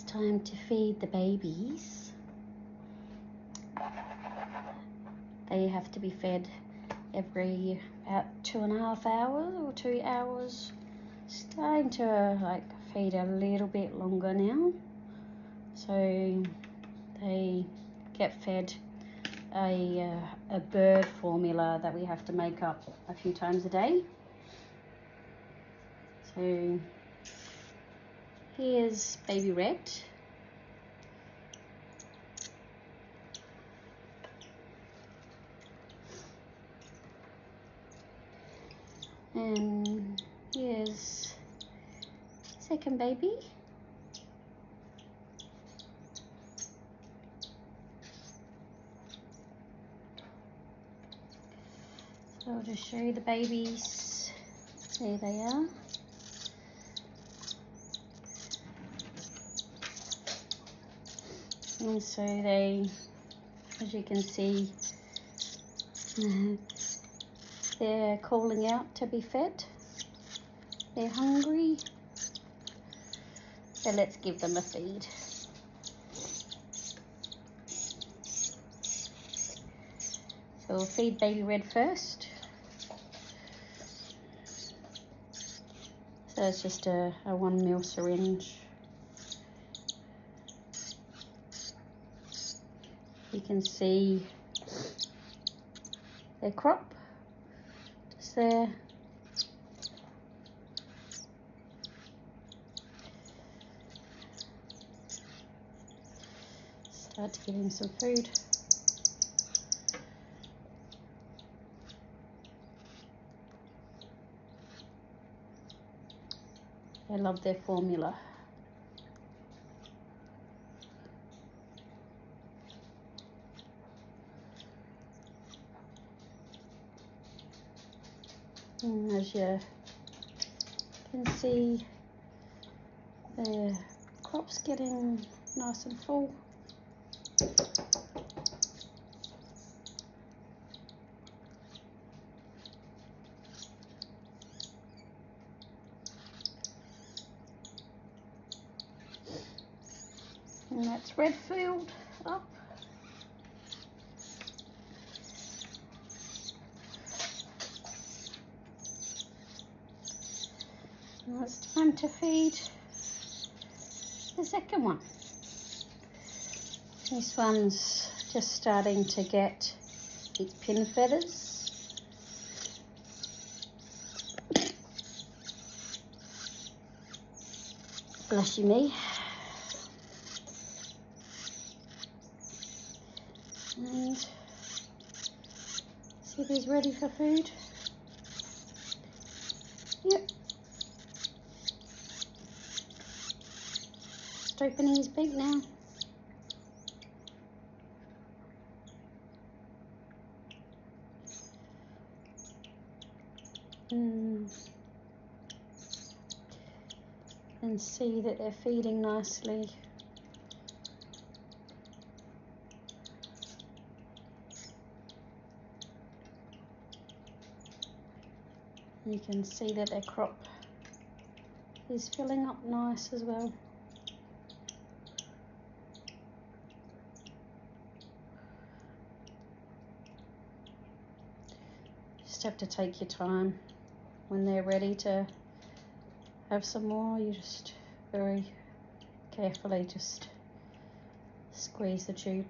Time to feed the babies. They have to be fed every about 2.5 hours or 2 hours. Starting to like feed a little bit longer now, so they get fed a bird formula that we have to make up a few times a day. So here's baby Red. And here's second baby. So I'll just show you the babies. There they are. And so they, as you can see, they're calling out to be fed. They're hungry. So let's give them a feed. So we'll feed baby Red first. So it's just a 1 ml syringe. You can see their crop just there. Start to give him some food. They love their formula. And as you can see, the crop's getting nice and full. And that's Red filled up. Now it's time to feed the second one. This one's just starting to get its pin feathers. Bless you me. And see if he's ready for food. Yep. Just opening his beak now. And see that they're feeding nicely. You can see that their crop is filling up nice as well. Just have to take your time. When they're ready to have some more, you just very carefully just squeeze the tube.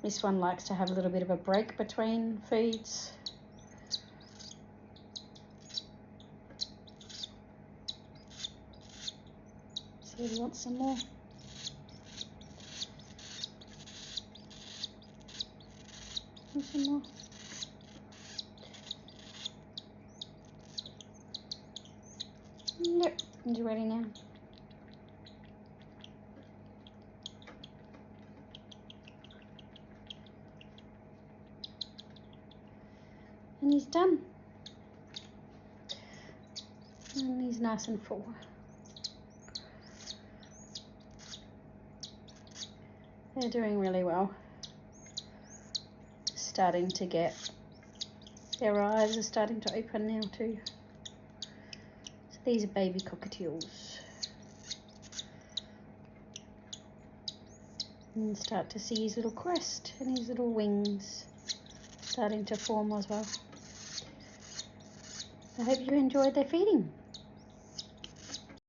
This one likes to have a little bit of a break between feeds. So we want some more. And some more. Yep, and you're ready now. And he's done. And he's nice and full. They're doing really well. Starting to get Their eyes are starting to open now too. So these are baby cockatiels. And start to see his little crest and his little wings starting to form as well. I hope you enjoyed their feeding.